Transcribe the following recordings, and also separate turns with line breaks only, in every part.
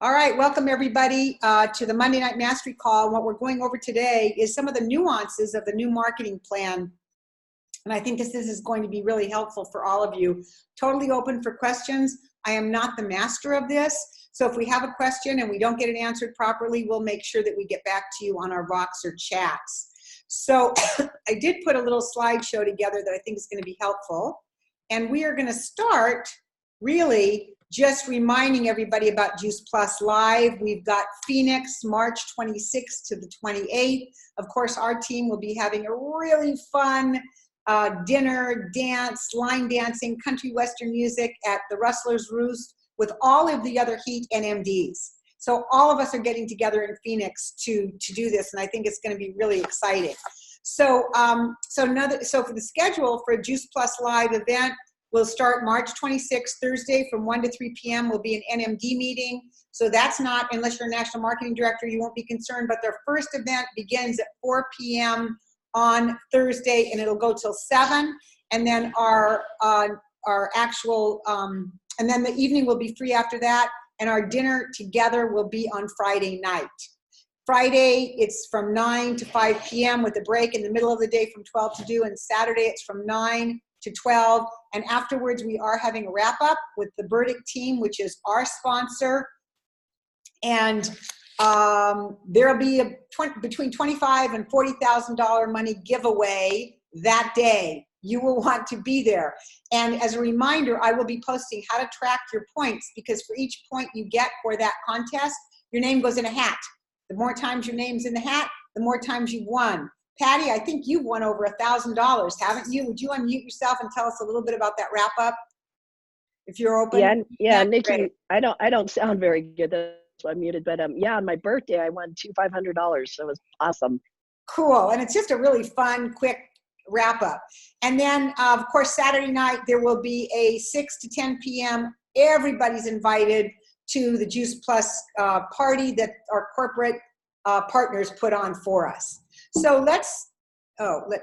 All right, welcome everybody to the Monday Night Mastery Call. What we're going over today is some of the nuances of the new marketing plan. And I think this is going to be really helpful for all of you. Totally open for questions. I am not the master of this. So if we have a question and we don't get it answered properly, we'll make sure that we get back to you on our Voxer chats. So I did put a little slideshow together that I think is going to be helpful. And we are going to start really just reminding everybody about Juice Plus Live. We've got Phoenix, March 26th to the 28th. Of course, our team will be having a really fun dinner, dance, line dancing, country western music at the Rustler's Roost with all of the other Heat NMDs. So all of us are getting together in Phoenix to do this, and I think it's going to be really exciting. So, so for the schedule for a Juice Plus Live event, we'll start March 26th, Thursday from 1 to 3 p.m. will be an NMD meeting. So that's not, unless you're a national marketing director, you won't be concerned, but their first event begins at 4 p.m. on Thursday, and it'll go till 7. And then our actual, and then the evening will be free after that. And our dinner together will be on Friday night. Friday, it's from 9 to 5 p.m. with a break in the middle of the day from 12 to 2. And Saturday, it's from 9 to 12. And afterwards, we are having a wrap up with the Burdick team, which is our sponsor. And there'll be a between $25,000 and $40,000 money giveaway that day. You will want to be there. And as a reminder, I will be posting how to track your points, because for each point you get for that contest, your name goes in a hat. The more times your name's in the hat, the more times you've won. Patty, I think you've won over $1,000, haven't you? Would you unmute yourself and tell us a little bit about that wrap up, if you're open?
Yeah, Nikki, great. I don't sound very good. That's why I'm muted. But yeah, on my birthday, I won $500. So it was awesome.
Cool, and it's just a really fun, quick wrap up. And then, of course, Saturday night there will be a 6 to 10 p.m. Everybody's invited to the Juice Plus party that our corporate partners put on for us. So let's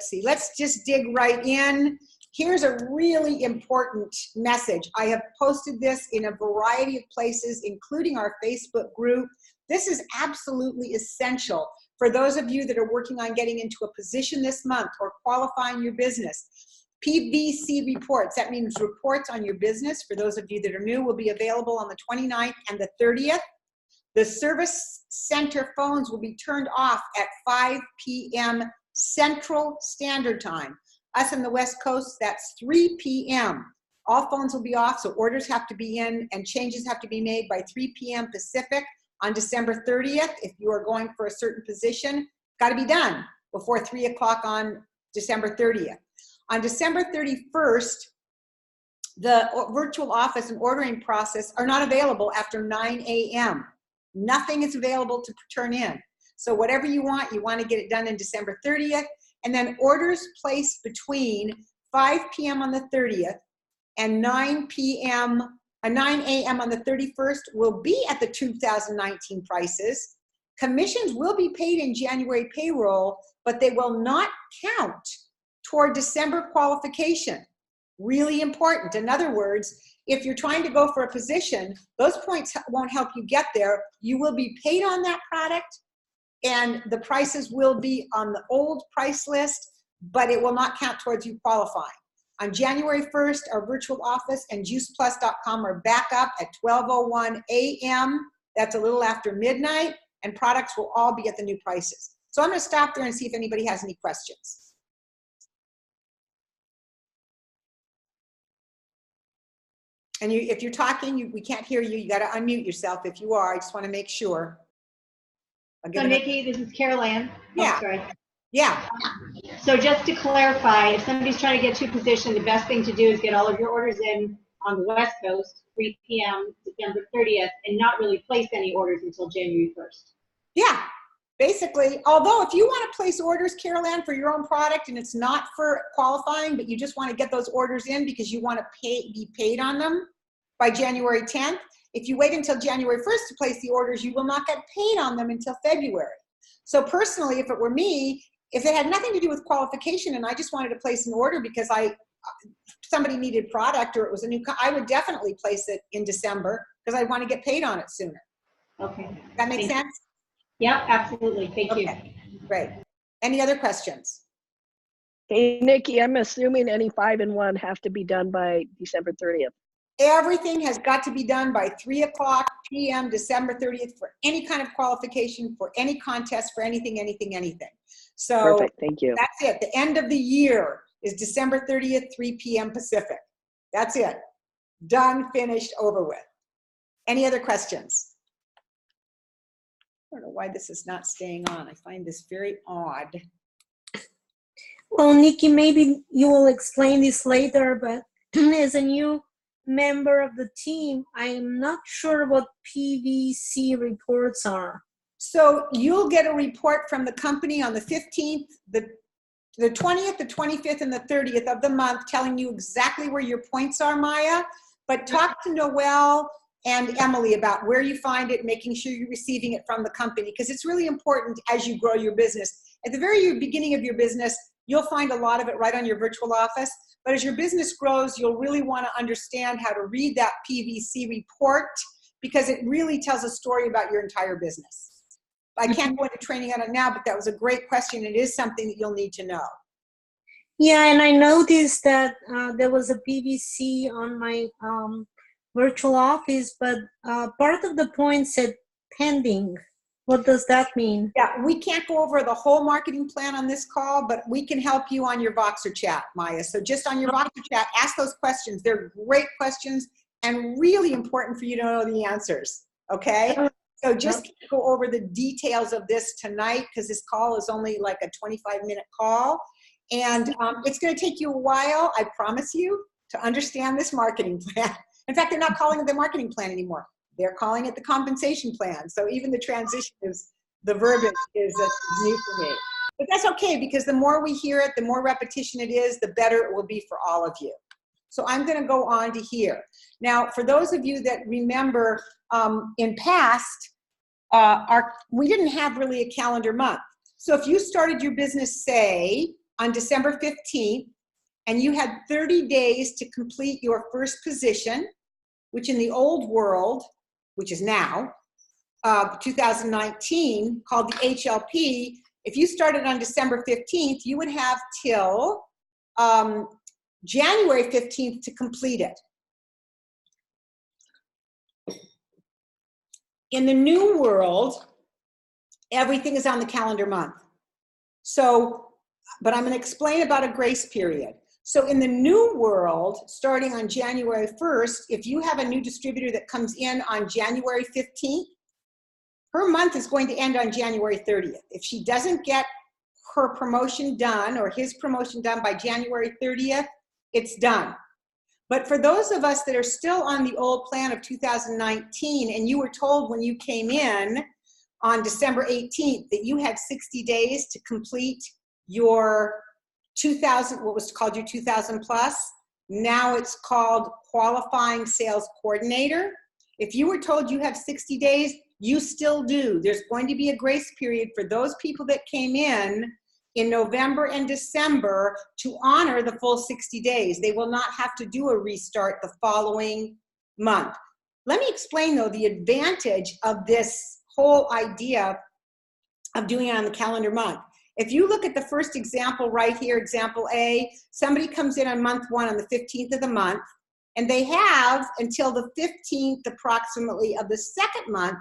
see. Let's just dig right in. Here's a really important message. I have posted this in a variety of places, including our Facebook group. This is absolutely essential for those of you that are working on getting into a position this month or qualifying your business. PVC reports, that means reports on your business, for those of you that are new, will be available on the 29th and the 30th. The service center phones will be turned off at 5 p.m. Central Standard Time. Us on the West Coast, that's 3 p.m. All phones will be off, so orders have to be in and changes have to be made by 3 p.m. Pacific on December 30th. If you are going for a certain position, got to be done before 3 o'clock on December 30th. On December 31st, the virtual office and ordering process are not available after 9 a.m. Nothing is available to turn in. So whatever you want to get it done in December 30th. And then orders placed between 5 p.m. on the 30th and 9 a.m. on the 31st will be at the 2019 prices. Commissions will be paid in January payroll, but they will not count toward December qualification. Really important. In other words, if you're trying to go for a position, those points won't help you get there. You will be paid on that product, and the prices will be on the old price list, but it will not count towards you qualifying. On January 1st, our virtual office and juiceplus.com are back up at 12:01 a.m. That's a little after midnight, and products will all be at the new prices. So I'm going to stop there and see if anybody has any questions. And if you're talking, we can't hear you. You got to unmute yourself if you are. I just want to make sure.
So Nikki, this is Carol Ann.
Yeah.
Oh, sorry.
Yeah.
So just to clarify, if somebody's trying to get to a position, the best thing to do is get all of your orders in on the West Coast, 3 p.m. December 30th, and not really place any orders until January 1st.
Yeah. Basically, although if you want to place orders, Carol Ann, for your own product and it's not for qualifying, but you just want to get those orders in because you want to be paid on them by January 10th, if you wait until January 1st to place the orders, you will not get paid on them until February. So personally, if it were me, if it had nothing to do with qualification and I just wanted to place an order because somebody needed product or it was a new, I would definitely place it in December because I want to get paid on it sooner.
Okay.
That make
Thank you.
sense?
Yep, absolutely. Thank you.
Okay, great. Any other questions?
Hey, Nikki, I'm assuming any 5-in-1 have to be done by December 30th.
Everything has got to be done by 3:00 p.m. December 30th for any kind of qualification, for any contest, for anything. So
Perfect, thank you.
that's it. The end of the year is December 30th, 3 p.m. Pacific. That's it. Done, finished, over with. Any other questions? I don't know why this is not staying on. I find this very odd.
Well, Nikki, maybe you will explain this later, but as a new member of the team, I am not sure what PVC reports are.
So you'll get a report from the company on the 15th, the 20th, the 25th, and the 30th of the month telling you exactly where your points are, Maya. But talk to Noelle and Emily about where you find it, making sure you're receiving it from the company, because it's really important as you grow your business. At the very beginning of your business, you'll find a lot of it right on your virtual office. But as your business grows, you'll really want to understand how to read that PVC report, because it really tells a story about your entire business. I can't go into training on it now, but that was a great question. It is something that you'll need to know.
Yeah, and I noticed that there was a PVC on my virtual office, but part of the point said pending. What does that mean?
Yeah, we can't go over the whole marketing plan on this call, but we can help you on your Voxer chat, Maya. So just on your Voxer chat, ask those questions. They're great questions and really important for you to know the answers, okay? So just go over the details of this tonight, because this call is only like a 25-minute call. And it's going to take you a while, I promise you, to understand this marketing plan. In fact, they're not calling it the marketing plan anymore. They're calling it the compensation plan. So even the transition is, the verbiage is new for me. But that's okay, because the more we hear it, the more repetition it is, the better it will be for all of you. So I'm going to go on to here. Now, for those of you that remember in past, we didn't have really a calendar month. So if you started your business, say, on December 15th, and you had 30 days to complete your first position, which in the old world, which is now, 2019, called the HLP, if you started on December 15th, you would have till January 15th to complete it. In the new world, everything is on the calendar month. So, but I'm going to explain about a grace period. So in the new world, starting on January 1st, if you have a new distributor that comes in on January 15th, her month is going to end on January 30th. If she doesn't get her promotion done or his promotion done by January 30th, it's done. But for those of us that are still on the old plan of 2019, and you were told when you came in on December 18th that you had 60 days to complete your 2000, what was called your 2000 plus, now it's called qualifying sales coordinator. If you were told you have 60 days, you still do. There's going to be a grace period for those people that came in November and December to honor the full 60 days. They will not have to do a restart the following month. Let me explain, though, the advantage of this whole idea of doing it on the calendar month. If you look at the first example right here, example A, somebody comes in on month 1 on the 15th of the month, and they have until the 15th approximately of the second month,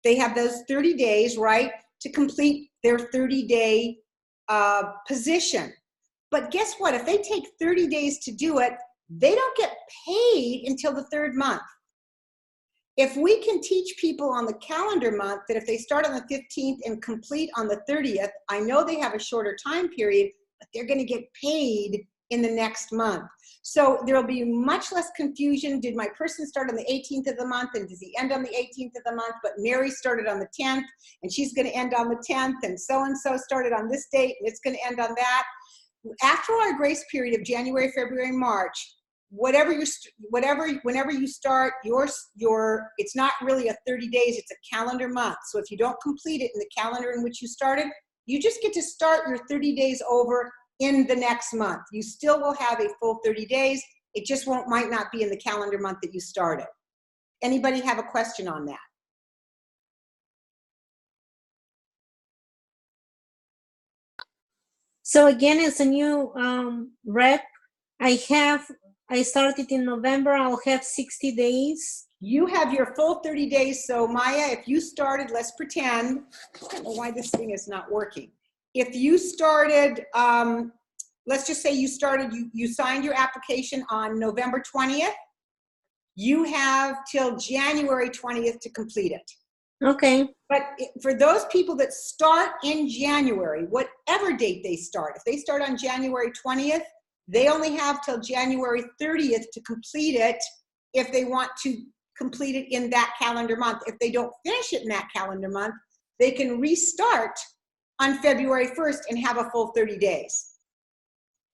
they have those 30 days, right, to complete their 30-day position. But guess what? If they take 30 days to do it, they don't get paid until the 3rd month. If we can teach people on the calendar month that if they start on the 15th and complete on the 30th, I know they have a shorter time period, but they're going to get paid in the next month. So there'll be much less confusion. Did my person start on the 18th of the month, and does he end on the 18th of the month? But Mary started on the 10th, and she's going to end on the 10th, and so started on this date, and it's going to end on that. After our grace period of January, February, March, whenever you start your, it's not really a 30 days, it's a calendar month. So if you don't complete it in the calendar in which you started, you just get to start your 30 days over in the next month. You still will have a full 30 days. It just might not be in the calendar month that you started. Anybody have a question on that?
So again, as a new rep, I started in November. I'll have 60 days.
You have your full 30 days. So Maya, if you started, let's pretend, I don't know why this thing is not working. If you started, let's just say you started, you signed your application on November 20th, you have till January 20th to complete it.
Okay.
But for those people that start in January, whatever date they start, if they start on January 20th, they only have till January 30th to complete it if they want to complete it in that calendar month. If they don't finish it in that calendar month, they can restart on February 1st and have a full 30 days.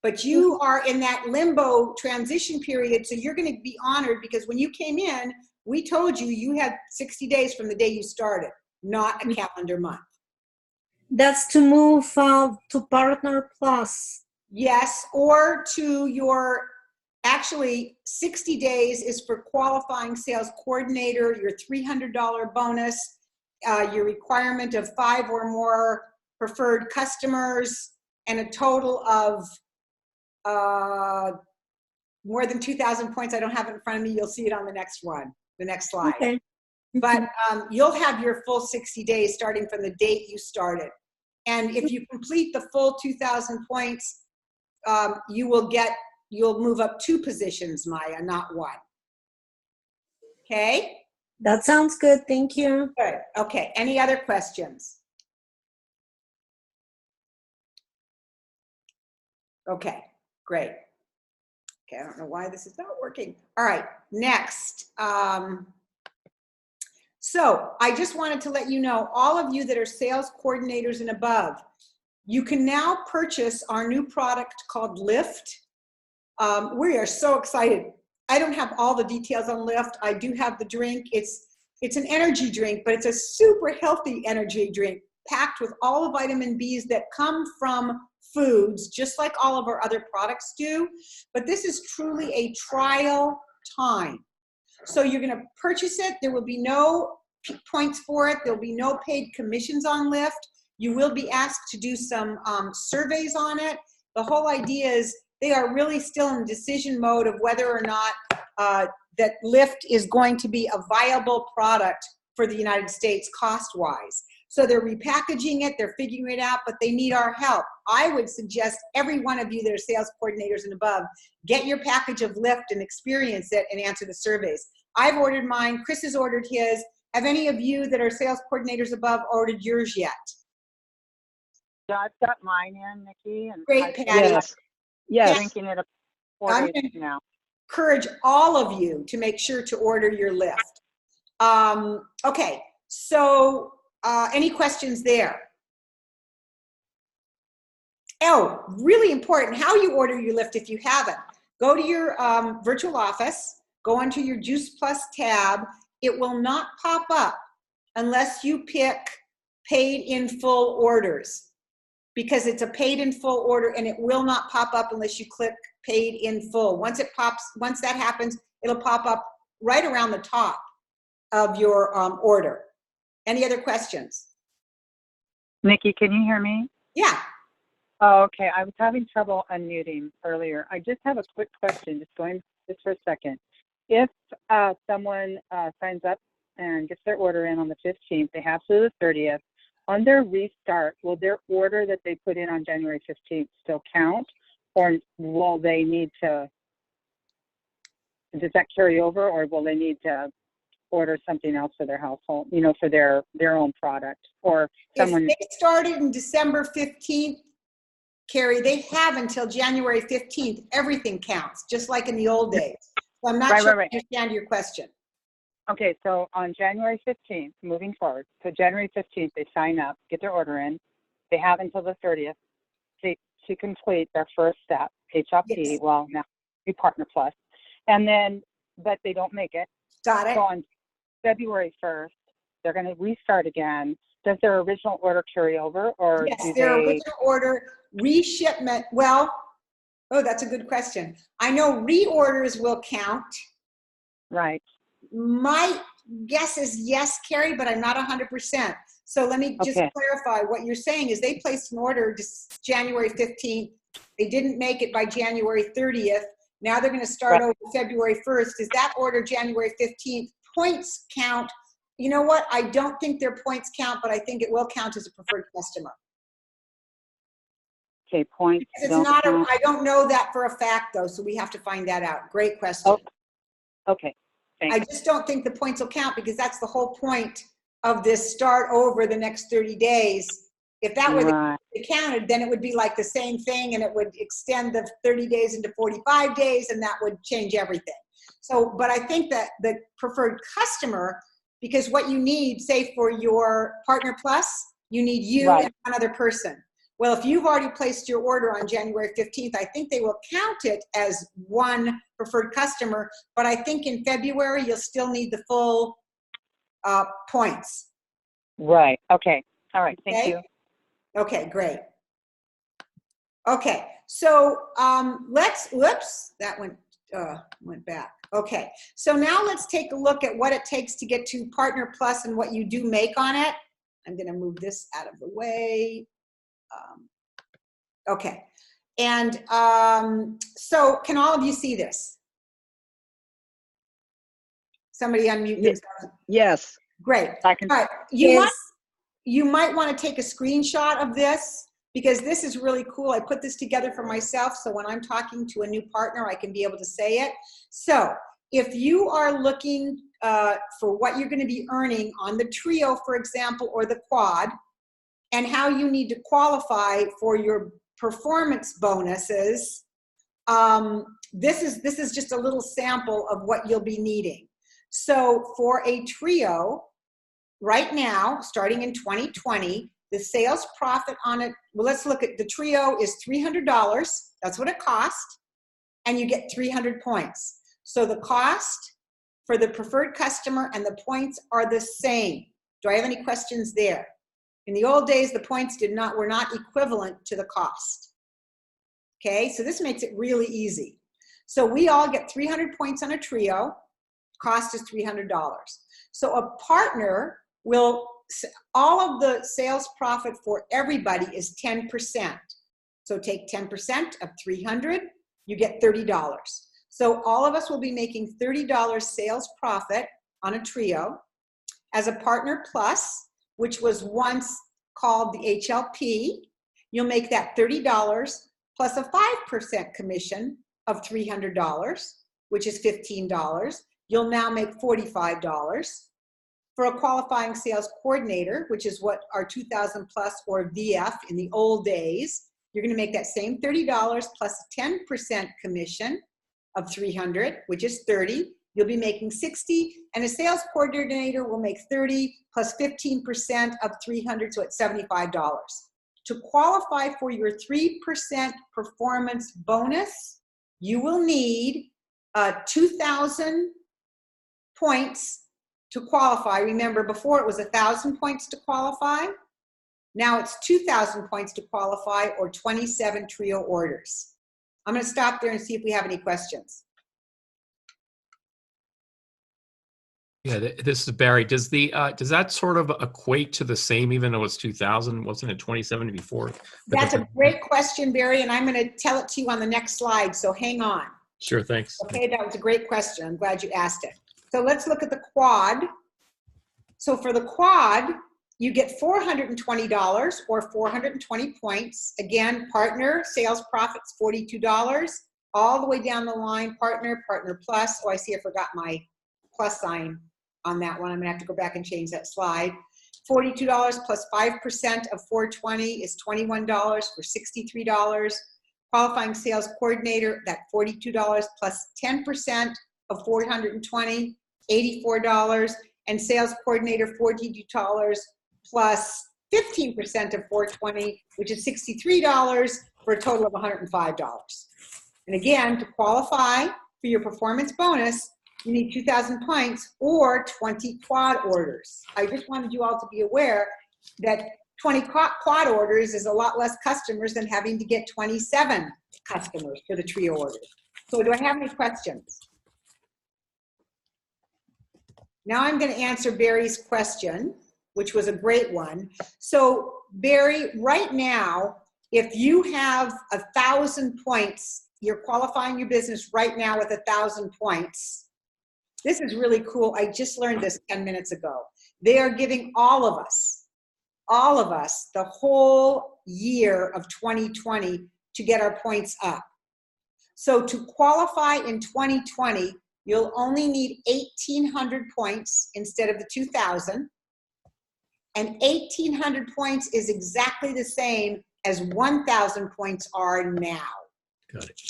But you are in that limbo transition period, so you're going to be honored because when you came in, we told you you had 60 days from the day you started, not a calendar month.
That's to move to Partner Plus.
Yes, or to your, actually 60 days is for qualifying sales coordinator, your $300 bonus, your requirement of 5 or more preferred customers, and a total of more than 2,000 points. I don't have it in front of me. You'll see it on the next one, the next slide.
Okay.
But you'll have your full 60 days starting from the date you started. And if you complete the full 2,000 points, you'll move up 2 positions, Maya, not 1. Okay?
That sounds good. Thank you.
Good. Okay. Any other questions? Okay, great. Okay, I don't know why this is not working. All right, next. So I just wanted to let you know, all of you that are sales coordinators and above, you can now purchase our new product called Lift. We are so excited. I don't have all the details on Lift. I do have the drink. It's an energy drink, but it's a super healthy energy drink packed with all the vitamin Bs that come from foods, just like all of our other products do. But this is truly a trial time. So you're going to purchase it. There will be no points for it. There'll be no paid commissions on Lift. You will be asked to do some surveys on it. The whole idea is they are really still in decision mode of whether or not that Lift is going to be a viable product for the United States cost-wise. So they're repackaging it, they're figuring it out, but they need our help. I would suggest every one of you that are sales coordinators and above, get your package of Lift and experience it and answer the surveys. I've ordered mine, Chris has ordered his. Have any of you that are sales coordinators above ordered yours yet?
Yeah, I've got mine in, Nikki. And
Great,
I've
Patty.
been
Yes.
drinking it 4
I'm
days now.
Encourage all of you to make sure to order your Lift. Okay, so any questions there? Oh, really important, how you order your Lift if you haven't. Go to your virtual office, go onto your Juice Plus tab. It will not pop up unless you pick paid in full orders, because it's a paid in full order and it will not pop up unless you click paid in full. Once that happens, it'll pop up right around the top of your order. Any other questions?
Nikki, can you hear me?
Yeah.
Oh, okay. I was having trouble unmuting earlier. I just have a quick question, just for a second. If someone signs up and gets their order in on the 15th, they have to the 30th. On their restart, will their order that they put in on January 15th still count? Or will they need to, does that carry over, or will they need to order something else for their household, for their own product? Or someone.
If they started in December 15th, Carrie, they have until January 15th. Everything counts, just like in the old days. So I'm not sure I understand your question.
Okay, so on January 15th, moving forward, so January 15th, they sign up, get their order in. They have until the 30th to complete their first step, HLP,
Yes.
well, now Partner Plus. And then, but they don't make it.
Got it.
So on February 1st, they're going to restart again. Does their original order carry over, or
Yes,
do
their
they?
original order, reshipment, well, oh, that's a good question. I know reorders will count.
Right.
My guess is yes, Carrie, but I'm not 100%. So let me just
Okay.
clarify. What you're saying is they placed an order just January 15th. They didn't make it by January 30th. Now they're going to start
Right.
over February 1st. Is that order January 15th? Points count. You know what? I don't think their points count, but I think it will count as a preferred customer.
Okay, points
It's
don't
not
count.
I don't know that for a fact though, so we have to find that out. Great question.
Oh, okay,
I
thanks.
just don't think the points will count because that's the whole point of this start over the next 30 days. If that were
Right.
counted, then it would be like the same thing and it would extend the 30 days into 45 days and that would change everything. So, but I think that the preferred customer, because what you need, say for your Partner Plus, you need you
Right.
and one other person. Well, if you've already placed your order on January 15th, I think they will count it as one preferred customer, but I think in February, you'll still need the full points.
Right, okay. All right, thank
Okay?
you.
Okay, great. Okay, so whoops, that went back. Okay, so now let's take a look at what it takes to get to Partner Plus and what you do make on it. I'm gonna move this out of the way. Okay, and so can all of you see this? Somebody unmute
Ye-
themselves.
Yes.
Great.
I can,
All right, you might want to take a screenshot of this because this is really cool. I put this together for myself, so when I'm talking to a new partner, I can be able to say it. So if you are looking for what you're going to be earning on the trio, for example, or the quad, and how you need to qualify for your performance bonuses, this is just a little sample of what you'll be needing. So for a trio, right now, starting in 2020, the sales profit on it, well, let's look at the trio is $300. That's what it costs. And you get 300 points. So the cost for the preferred customer and the points are the same. Do I have any questions there? In the old days, the points were not equivalent to the cost. Okay, so this makes it really easy. So we all get 300 points on a trio. Cost is $300. So a partner will, all of the sales profit for everybody is 10%. So take 10% of 300, you get $30. So all of us will be making $30 sales profit on a trio. As a Partner Plus, which was once called the HLP, you'll make that $30 plus a 5% commission of $300, which is $15. You'll now make $45. For a qualifying sales coordinator, which is what our 2000 plus or VF in the old days, you're going to make that same $30 plus a 10% commission of $300, which is $30. You'll be making $60, and a sales coordinator will make $30 plus 15% of $300, so it's $75. To qualify for your 3% performance bonus, you will need 2,000 points to qualify. Remember, before it was 1,000 points to qualify. Now it's 2,000 points to qualify or 27 trio orders. I'm going to stop there and see if we have any questions.
Yeah, this is Barry. Does that sort of equate to the same, even though it's 2,000? Wasn't it 27 before?
That's a great question, Barry, and I'm going to tell it to you on the next slide, so hang on.
Sure, thanks.
Okay, that was a great question. I'm glad you asked it. So let's look at the quad. So for the quad, you get $420 or 420 points. Again, partner, sales profits, $42. All the way down the line, partner, Partner Plus. Oh, I see I forgot my plus sign on that one. I'm gonna have to go back and change that slide. $42 plus 5% of 420 is $21 for $63. Qualifying sales coordinator, that $42 plus 10% of 420, $84. And sales coordinator, $42 plus 15% of 420, which is $63 for a total of $105. And again, to qualify for your performance bonus, you need 2,000 points or 20 quad orders. I just wanted you all to be aware that 20 quad orders is a lot less customers than having to get 27 customers for the trio orders. So do I have any questions? Now I'm going to answer Barry's question. which was a great one. So Barry, right now, if you have 1,000 points, you're qualifying your business right now with 1,000 points. This is really cool. I just learned this 10 minutes ago. They are giving all of us, the whole year of 2020 to get our points up. So to qualify in 2020, you'll only need 1,800 points instead of the 2,000. And 1,800 points is exactly the same as 1,000 points are now.
Got it.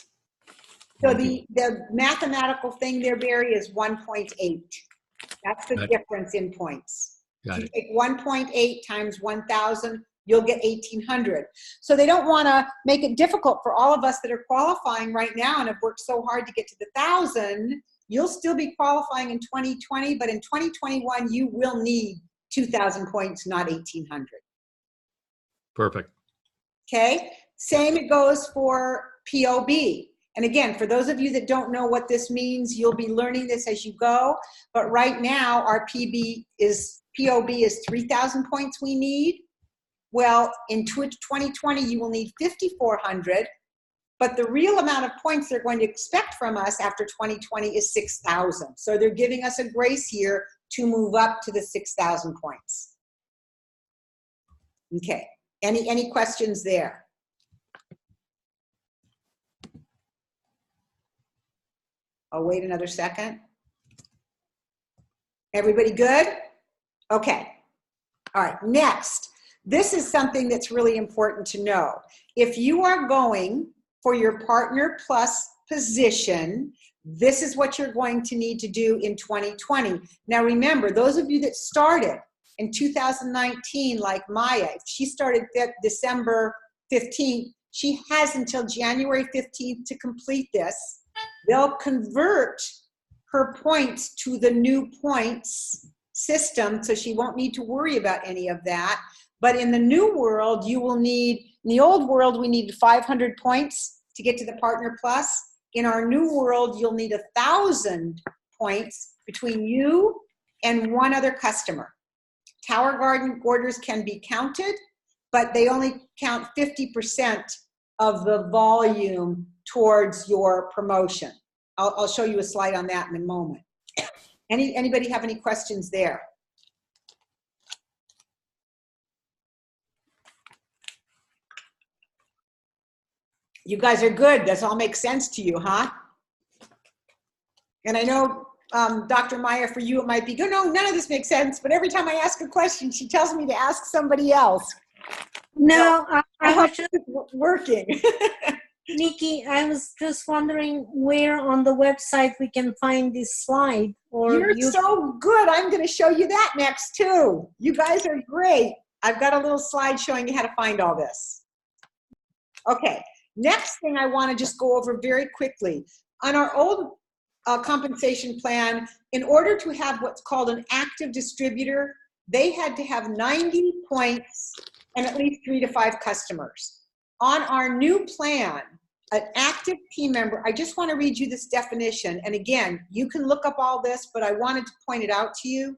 So the mathematical thing there, Barry, is 1.8. That's the difference in points.
Got
You
it.
take 1.8 times 1,000, you'll get 1,800. So they don't want to make it difficult for all of us that are qualifying right now and have worked so hard to get to the 1,000. You'll still be qualifying in 2020, but in 2021, you will need 2,000 points, not 1,800.
Perfect.
Okay? Same it goes for POB. And again, for those of you that don't know what this means, you'll be learning this as you go. But right now, our POB is 3,000 points we need. Well, in 2020, you will need 5,400. But the real amount of points they're going to expect from us after 2020 is 6,000. So they're giving us a grace year to move up to the 6,000 points. Okay. Any questions there? I'll wait another second. Everybody good? Okay. All right, next. This is something that's really important to know. If you are going for your Partner Plus position, this is what you're going to need to do in 2020. Now remember, those of you that started in 2019, like Maya, if she started December 15th, she has until January 15th to complete this. They'll convert her points to the new points system, so she won't need to worry about any of that. But in the new world, you will need, in the old world, we needed 500 points to get to the Partner Plus. In our new world, you'll need 1,000 points between you and one other customer. Tower Garden orders can be counted, but they only count 50% of the volume towards your promotion. I'll show you a slide on that in a moment. Anybody have any questions there? You guys are good. Does all make sense to you, huh? And I know, Dr. Meyer, for you it might be good. No, none of this makes sense. But every time I ask a question, she tells me to ask somebody else.
No, I was just
working.
Nikki, I was just wondering where on the website we can find this slide. Or
You're so good. I'm going to show you that next too. You guys are great. I've got a little slide showing you how to find all this. Okay. Next thing I want to just go over very quickly. On our old compensation plan, in order to have what's called an active distributor, they had to have 90 points and at least 3 to 5 customers. On our new plan, an active team member, I just want to read you this definition. And again, you can look up all this, but I wanted to point it out to you.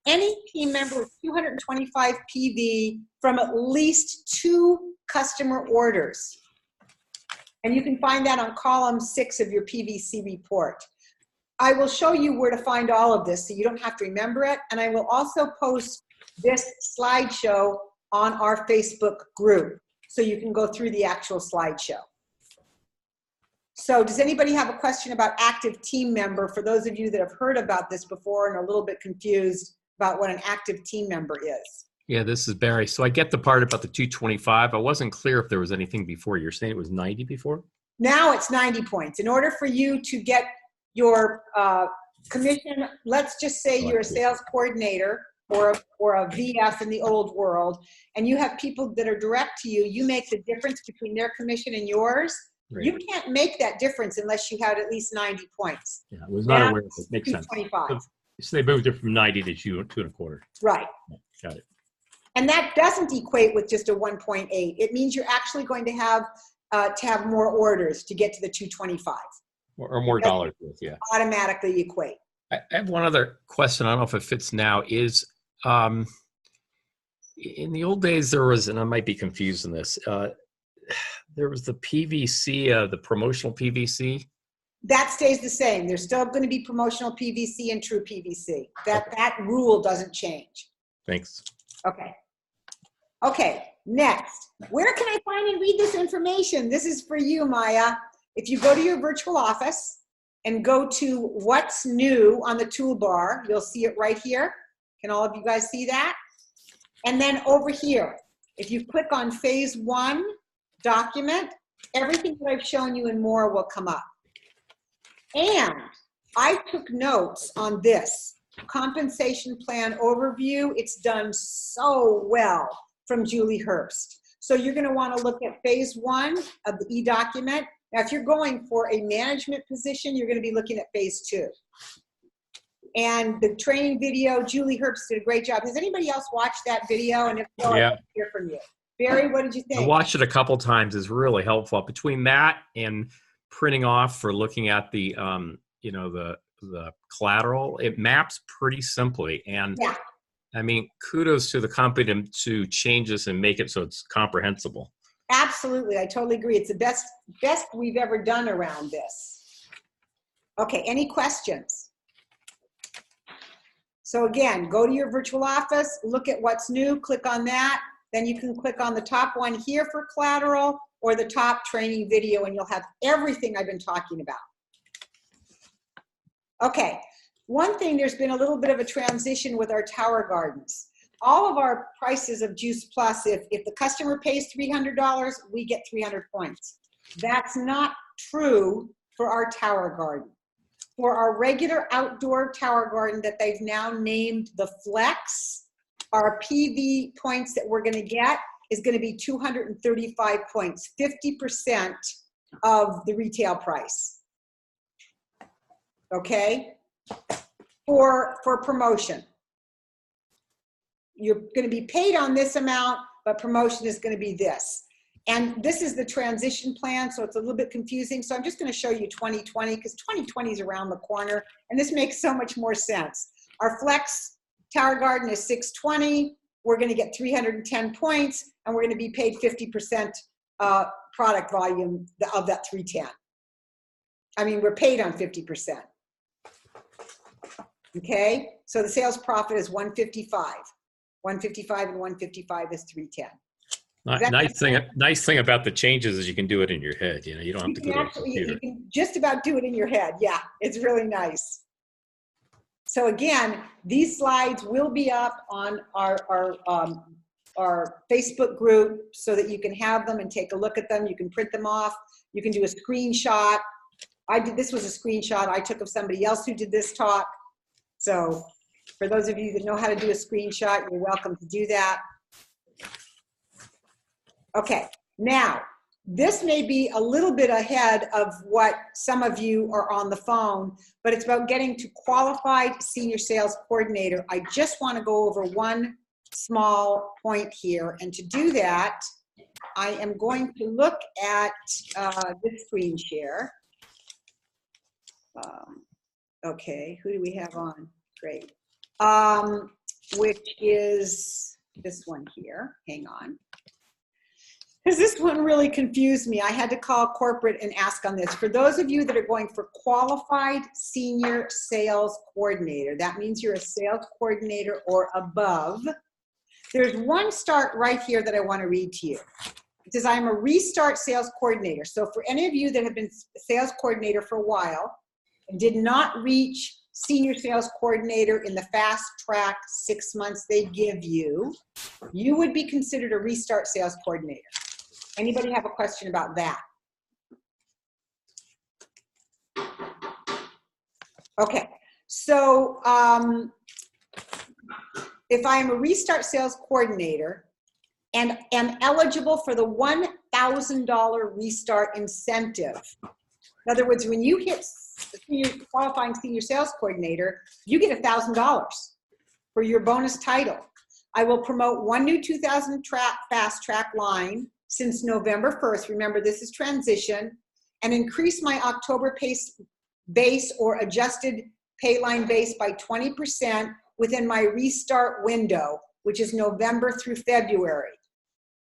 Any team member with 225 PV from at least 2 customer orders. And you can find that on column 6 of your PVC report. I will show you where to find all of this so you don't have to remember it. And I will also post this slideshow on our Facebook group so you can go through the actual slideshow. So does anybody have a question about active team member for those of you that have heard about this before and are a little bit confused about what an active team member is?
Yeah, this is Barry. So I get the part about the 225. I wasn't clear if there was anything before. You're saying it was 90 before?
Now it's 90 points. In order for you to get your commission, let's just say you're a sales coordinator or a VF in the old world, and you have people that are direct to you, you make the difference between their commission and yours. Right. You can't make that difference unless you had at least 90 points.
Yeah, I was not aware of it. Makes sense.
225.
So they moved it from 90 to 2.25.
Right.
Got it.
And that doesn't equate with just a 1.8. It means you're actually going to have more orders to get to the 225.
Or more dollars, yeah.
Automatically equate.
I have one other question. I don't know if it fits now. Is In the old days, there was, and I might be confused in this, there was the PVC, the promotional PVC.
That stays the same. There's still going to be promotional PVC and true PVC. That rule doesn't change.
Thanks.
Okay. Okay, next. Where can I find and read this information? This is for you, Maya. If you go to your virtual office and go to What's New on the toolbar, you'll see it right here. Can all of you guys see that? And then over here, if you click on Phase 1, Document, everything that I've shown you and more will come up. And I took notes on this compensation plan overview. It's done so well from Julie Herbst. So you're going to want to look at Phase 1 of the e-document. Now, if you're going for a management position, you're going to be looking at Phase 2. And the training video, Julie Herbst did a great job. Has anybody else watched that video? And if so,
Yeah.
I'd like to hear from you. Barry, what did you think?
I watched it a couple times. It's really helpful. Between that and printing off for looking at the, you know, the collateral, it maps pretty simply. And
Yeah.
I mean, kudos to the company to change this and make it so it's comprehensible.
Absolutely, I totally agree. It's the best we've ever done around this. Okay, any questions? So again, go to your virtual office, look at what's new, click on that. Then you can click on the top one here for collateral or the top training video and you'll have everything I've been talking about. Okay, one thing, there's been a little bit of a transition with our tower gardens. All of our prices of Juice Plus, if the customer pays $300, we get 300 points. That's not true for our tower garden. For our regular outdoor tower garden that they've now named the Flex, our PV points that we're gonna get is gonna be 235 points, 50% of the retail price. Okay? For promotion. You're going to be paid on this amount, but promotion is going to be this. And this is the transition plan, so it's a little bit confusing. So I'm just going to show you 2020 because 2020 is around the corner, and this makes so much more sense. Our Flex Tower Garden is 620. We're going to get 310 points, and we're going to be paid 50% product volume of that 310. I mean, we're paid on 50%. Okay, so the sales profit is 155. 155 and 155 is 310.
Nice thing about the changes is you can do it in your head. You know, you don't have to go to a computer.
You can just about do it in your head. Yeah, it's really nice. So again, these slides will be up on our Facebook group so that you can have them and take a look at them. You can print them off. You can do a screenshot. This was a screenshot I took of somebody else who did this talk. So for those of you that know how to do a screenshot, you're welcome to do that. Okay, now, this may be a little bit ahead of what some of you are on the phone, but it's about getting to qualified senior sales coordinator. I just want to go over one small point here, and to do that, I am going to look at this screen share. Okay, who do we have on? Great. Which is this one here. Hang on. Because this one really confused me. I had to call corporate and ask on this. For those of you that are going for qualified senior sales coordinator, that means you're a sales coordinator or above. There's one start right here that I want to read to you. It says, I'm a restart sales coordinator. So for any of you that have been sales coordinator for a while and did not reach senior sales coordinator in the fast track 6 months they give you, you would be considered a restart sales coordinator. Anybody have a question about that? Okay, so if I am a restart sales coordinator and am eligible for the $1,000 restart incentive, in other words, when you hit qualifying senior sales coordinator, you get $1,000 for your bonus title. I will promote one new 2000 fast track line since November 1st. Remember, this is transition, and increase my October base or adjusted pay line base by 20% within my restart window which is November through February.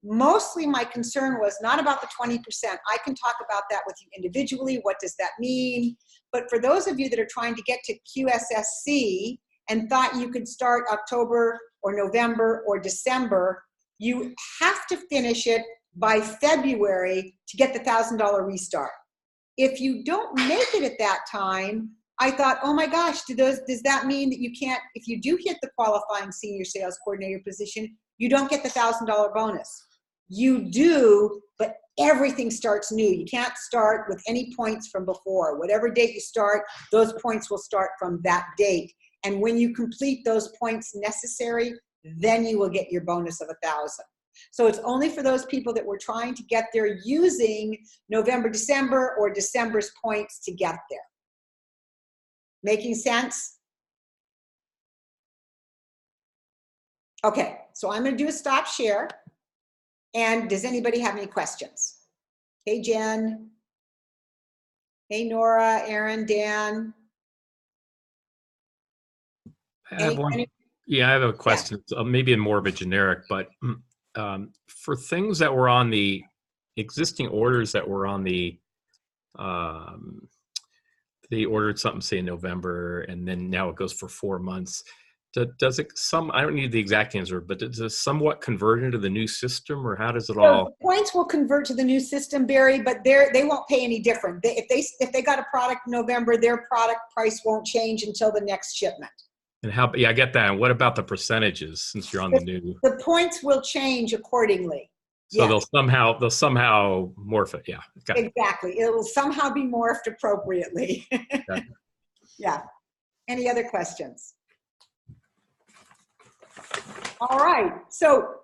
Mostly my concern was not about the 20%. I can talk about that with you individually. What does that mean? But for those of you that are trying to get to QSSC and thought you could start October or November or December, you have to finish it by February to get the $1,000 restart. If you don't make it at that time, I thought, oh my gosh, does that mean that you can't, if you do hit the qualifying senior sales coordinator position, you don't get the $1,000 bonus? You do, but everything starts new. You can't start with any points from before. Whatever date you start, those points will start from that date. And when you complete those points necessary, then you will get your bonus of 1,000. So it's only for those people that were trying to get there using November, December, or December's points to get there. Making sense? Okay, so I'm going to do a stop share. And does anybody have any questions? Hey, Jen. Hey, Nora, Aaron, Dan.
I have one. Yeah, I have a question. Yeah. Maybe more of a generic, but for things that were on the existing orders that were on the, they ordered something, say in November, and then now it goes for 4 months. Does it I don't need the exact answer, but does it somewhat convert into the new system, or how does it all?
The points will convert to the new system, Barry, but they won't pay any different. If they got a product in November, their product price won't change until the next shipment.
And how? Yeah, I get that. And what about the percentages since you're on the new?
The points will change accordingly.
So yes. they'll somehow morph it. Yeah.
Okay. Exactly. It will somehow be morphed appropriately. Okay. Yeah. Any other questions? All right, so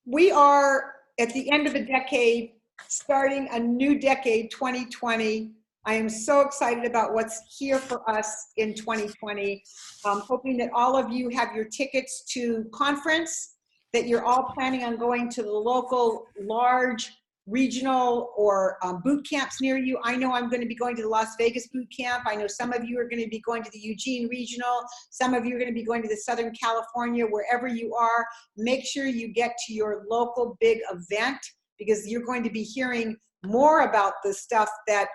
we are at the end of the decade, starting a new decade, 2020. I am so excited about what's here for us in 2020. I'm hoping that all of you have your tickets to conference, that you're all planning on going to the local large regional or boot camps near you. I know I'm going to be going to the Las Vegas boot camp. I know some of you are going to be going to the Eugene regional. Some of you are going to be going to the Southern California, wherever you are. Make sure you get to your local big event, because you're going to be hearing more about the stuff that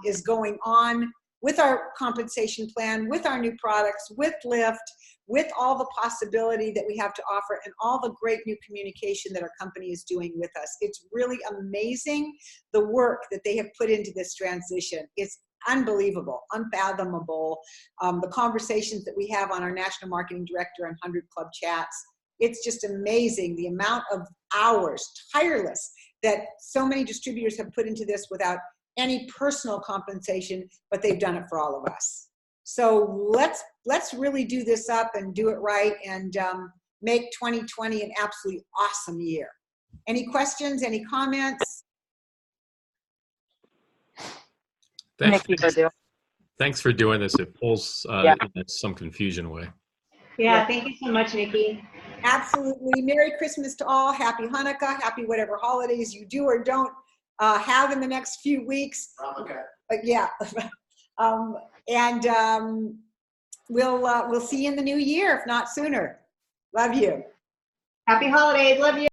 is going on with our compensation plan, with our new products, with Lyft, with all the possibility that we have to offer, and all the great new communication that our company is doing with us. It's really amazing, the work that they have put into this transition. It's unbelievable, unfathomable. The conversations that we have on our National Marketing Director and 100 Club chats, it's just amazing the amount of hours, tireless, that so many distributors have put into this without any personal compensation, but they've done it for all of us. So let's really do this up and do it right, and make 2020 an absolutely awesome year. Any questions, any comments?
Thanks for doing this. It pulls some confusion away.
Yeah, thank you so much, Nikki.
Absolutely. Merry Christmas to all. Happy Hanukkah. Happy whatever holidays you do or don't have in the next few weeks.
Okay.
But yeah. We'll see you in the new year, if not sooner. Love you.
Happy holidays. Love you.